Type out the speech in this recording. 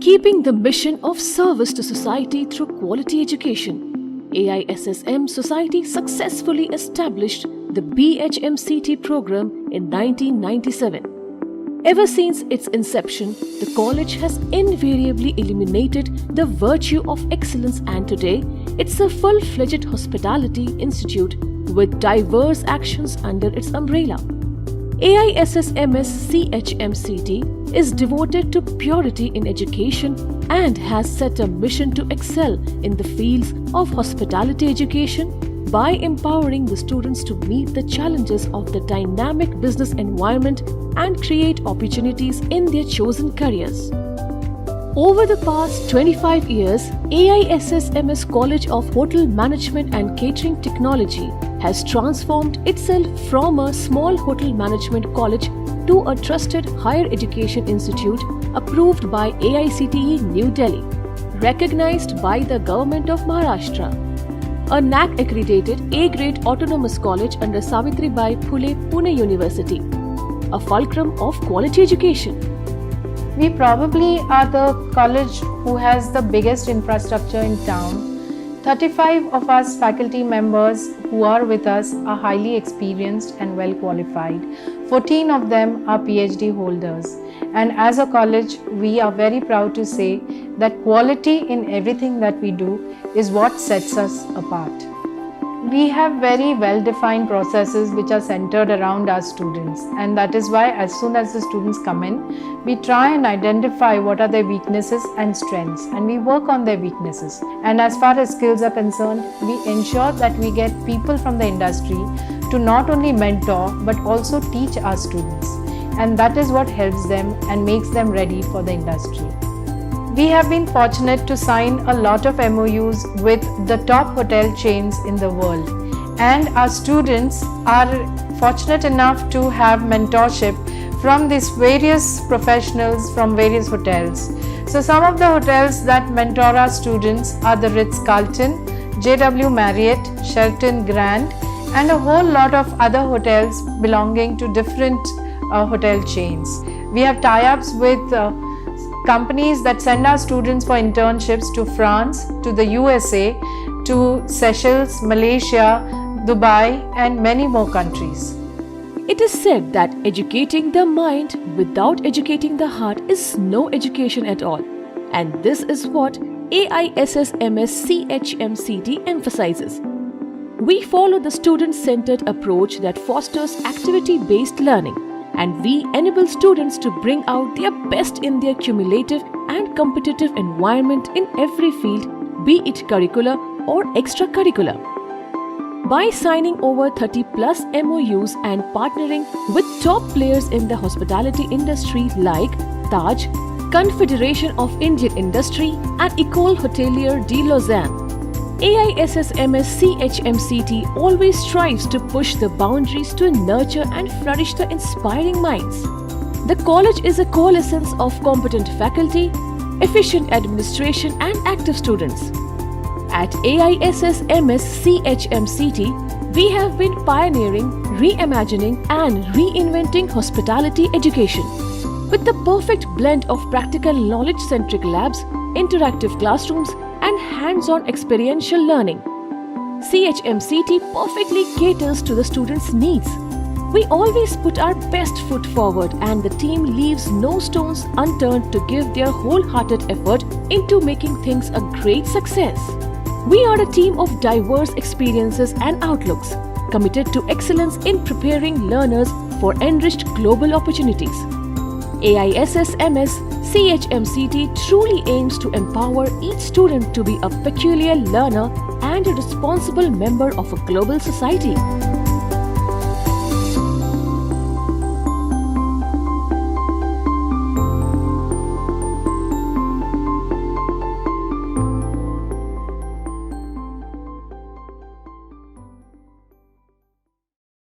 Keeping the mission of service to society through quality education, AISSM Society successfully established the BHMCT program in 1997. Ever since its inception, the college has invariably illuminated the virtue of excellence, and today it's a full-fledged hospitality institute with diverse actions under its umbrella. AISSMS CHMCT is devoted to purity in education and has set a mission to excel in the fields of hospitality education by empowering the students to meet the challenges of the dynamic business environment and create opportunities in their chosen careers. Over the past 25 years, AISSMS College of Hotel Management and Catering Technology has transformed itself from a small hotel management college to a trusted higher education institute approved by AICTE New Delhi, recognized by the Government of Maharashtra, a NAAC accredited A-grade autonomous college under Savitribai Phule Pune University, a fulcrum of quality education. We probably are the college who has the biggest infrastructure in town. 35 of us faculty members who are with us are highly experienced and well qualified. 14 of them are PhD holders. And as a college, we are very proud to say that quality in everything that we do is what sets us apart. We have very well-defined processes which are centered around our students, and that is why as soon as the students come in, we try and identify what are their weaknesses and strengths, and we work on their weaknesses. And as far as skills are concerned, we ensure that we get people from the industry to not only mentor but also teach our students, and that is what helps them and makes them ready for the industry. We have been fortunate to sign a lot of MOUs with the top hotel chains in the world, and our students are fortunate enough to have mentorship from these various professionals from various hotels. So some of the hotels that mentor our students are the Ritz-Carlton, JW Marriott, Sheraton Grand, and a whole lot of other hotels belonging to different hotel chains. We have tie-ups with companies that send our students for internships to France, to the USA, to Seychelles, Malaysia, Dubai, and many more countries. It is said that educating the mind without educating the heart is no education at all. And this is what AISSMS CHMCT emphasizes. We follow the student-centered approach that fosters activity-based learning, and we enable students to bring out their best in their cumulative and competitive environment in every field, be it curricular or extracurricular. By signing over 30 plus MOUs and partnering with top players in the hospitality industry like Taj, Confederation of Indian Industry and École Hôtelière de Lausanne, AISSMS CHMCT always strives to push the boundaries to nurture and flourish the inspiring minds. The college is a coalescence of competent faculty, efficient administration and active students. At AISSMS CHMCT, we have been pioneering, reimagining and reinventing hospitality education. With the perfect blend of practical knowledge-centric labs, interactive classrooms and hands-on experiential learning, CHMCT perfectly caters to the students' needs. We always put our best foot forward, and the team leaves no stones unturned to give their wholehearted effort into making things a great success. We are a team of diverse experiences and outlooks, committed to excellence in preparing learners for enriched global opportunities. AISSMS CHMCT truly aims to empower each student to be a peculiar learner and a responsible member of a global society.